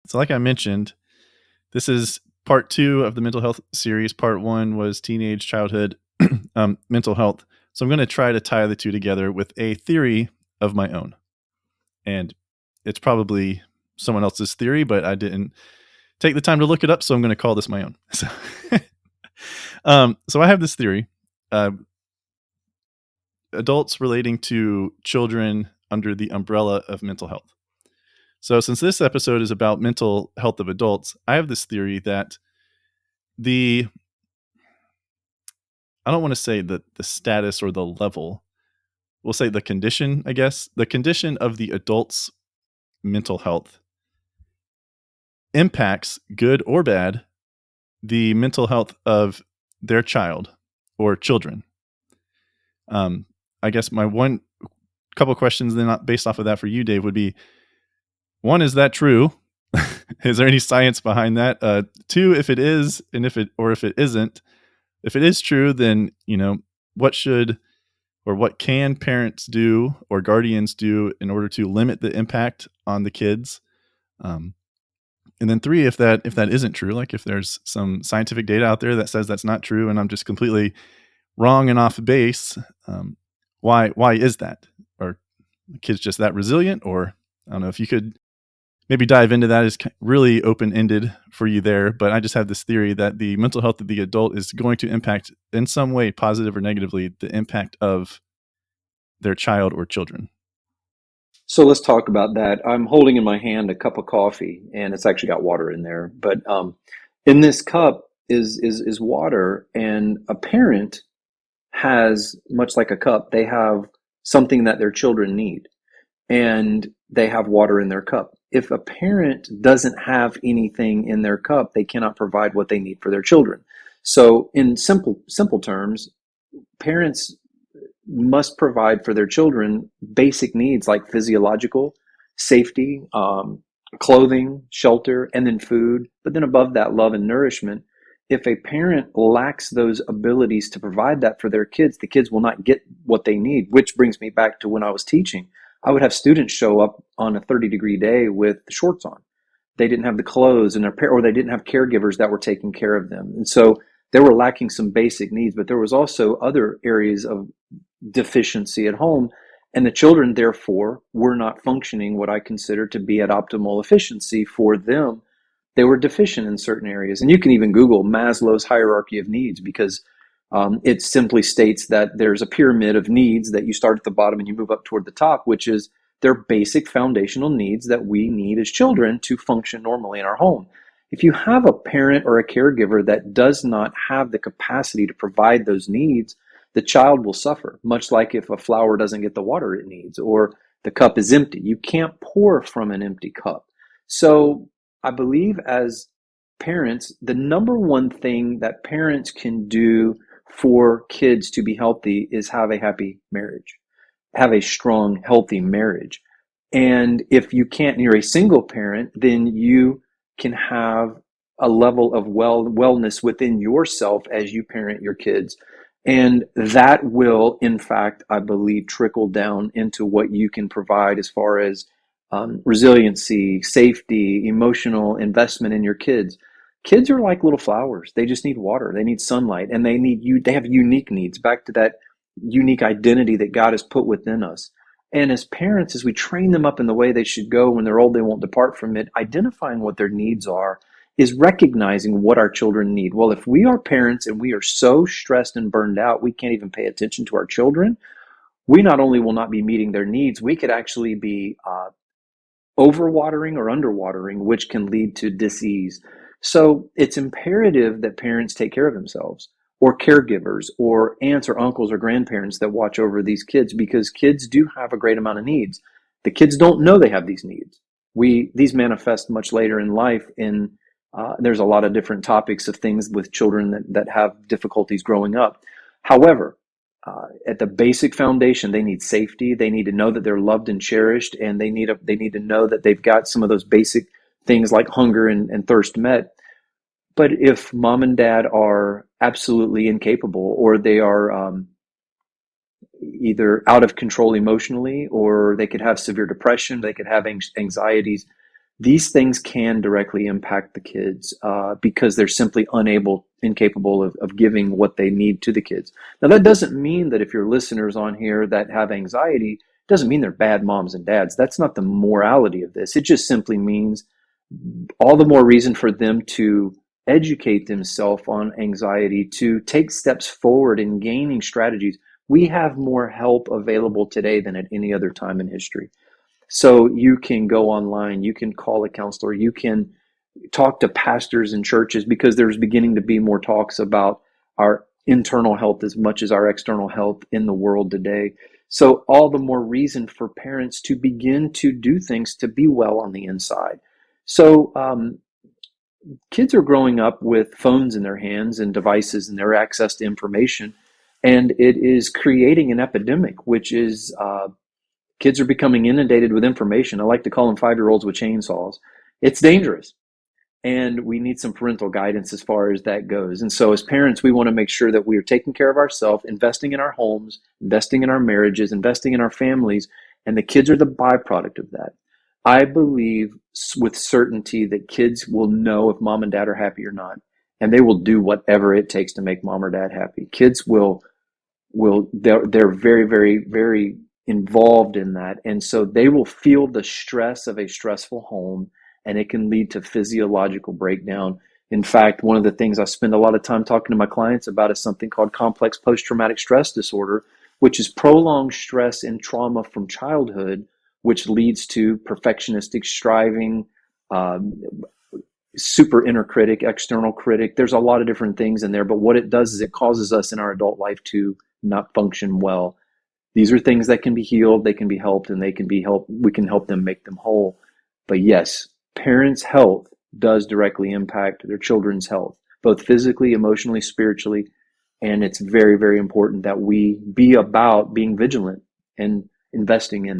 So like I mentioned, this is part 2 of the mental health series. Part 1 was teenage childhood mental health. So I'm going to try to tie the two together with a theory of my own. And it's probably someone else's theory, but I didn't take the time to look it up, so I'm going to call this my own. So I have this theory. Adults relating to children under the umbrella of mental health. So since this episode is about mental health of adults, I have this theory that I don't want to say the status or the level, we'll say the condition, I guess, the condition of the adult's mental health impacts, good or bad, the mental health of their child or children. I guess my one couple questions then based off of that for you, Dave, would be, one, is that true? Is there any science behind that? Two, if it is, and if it isn't, if it is true, then, what can parents do or guardians do in order to limit the impact on the kids? And then three, if that isn't true, like if there's some scientific data out there that says that's not true and I'm just completely wrong and off base, why is that? Are the kids just that resilient? Or I don't know if you could maybe dive into that. Is really open-ended for you there, but I just have this theory that the mental health of the adult is going to impact in some way, positive or negatively, the impact of their child or children. So let's talk about that. I'm holding in my hand a cup of coffee, and it's actually got water in there. But in this cup is water, and a parent has, much like a cup, they have something that their children need, and they have water in their cup. If a parent doesn't have anything in their cup, they cannot provide what they need for their children. So in simple terms, parents must provide for their children basic needs like physiological, safety, clothing, shelter, and then food. But then above that, love and nourishment. If a parent lacks those abilities to provide that for their kids, the kids will not get what they need, which brings me back to when I was teaching. I would have students show up on a 30-degree day with shorts on. They didn't have the clothes, and or they didn't have caregivers that were taking care of them. And so they were lacking some basic needs, but there was also other areas of deficiency at home, and the children therefore were not functioning what I consider to be at optimal efficiency for them. They were deficient in certain areas, and you can even Google Maslow's hierarchy of needs, because it simply states that there's a pyramid of needs that you start at the bottom and you move up toward the top, which is their basic foundational needs that we need as children to function normally in our home. If you have a parent or a caregiver that does not have the capacity to provide those needs, the child will suffer, much like if a flower doesn't get the water it needs or the cup is empty. You can't pour from an empty cup. So I believe as parents, the number one thing that parents can do for kids to be healthy is have a happy marriage, have a strong, healthy marriage. And if you can't, you're a single parent, then you can have a level of wellness within yourself as you parent your kids. And that will, in fact, I believe, trickle down into what you can provide as far as resiliency, safety, emotional investment in your kids. Kids are like little flowers. They just need water. They need sunlight, and they have unique needs, back to that unique identity that God has put within us. And as parents, as we train them up in the way they should go, when they're old, they won't depart from it. Identifying what their needs are is recognizing what our children need. Well, if we are parents and we are so stressed and burned out, we can't even pay attention to our children, we not only will not be meeting their needs, we could actually be overwatering or underwatering, which can lead to disease. So it's imperative that parents take care of themselves, or caregivers, or aunts or uncles or grandparents that watch over these kids, because kids do have a great amount of needs. The kids don't know they have these needs. These manifest much later in life. There's a lot of different topics of things with children that have difficulties growing up. However, at the basic foundation, they need safety. They need to know that they're loved and cherished, and they need to know that they've got some of those basic things like hunger and thirst met. But if mom and dad are absolutely incapable, or they are either out of control emotionally, or they could have severe depression, they could have anxieties, these things can directly impact the kids because they're simply incapable of giving what they need to the kids. Now, that doesn't mean that if your listeners on here that have anxiety, doesn't mean they're bad moms and dads. That's not the morality of this. It just simply means all the more reason for them to educate themselves on anxiety, to take steps forward in gaining strategies. We have more help available today than at any other time in history. So you can go online, you can call a counselor, you can talk to pastors in churches, because there's beginning to be more talks about our internal health as much as our external health in the world today. So all the more reason for parents to begin to do things to be well on the inside. So kids are growing up with phones in their hands and devices and their access to information, and it is creating an epidemic, which is kids are becoming inundated with information. I like to call them 5-year-olds with chainsaws. It's dangerous. And we need some parental guidance as far as that goes. And so as parents, we want to make sure that we are taking care of ourselves, investing in our homes, investing in our marriages, investing in our families, and the kids are the byproduct of that. I believe with certainty that kids will know if mom and dad are happy or not, and they will do whatever it takes to make mom or dad happy. Kids they're very, very, very involved in that. And so they will feel the stress of a stressful home, and it can lead to physiological breakdown. In fact, one of the things I spend a lot of time talking to my clients about is something called complex post-traumatic stress disorder, which is prolonged stress and trauma from childhood, which leads to perfectionistic striving, super inner critic, external critic. There's a lot of different things in there, but what it does is it causes us in our adult life to not function well. These are things that can be healed, they can be helped, and we can help them make them whole. But yes, parents' health does directly impact their children's health, both physically, emotionally, spiritually, and it's very, very important that we be about being vigilant and investing in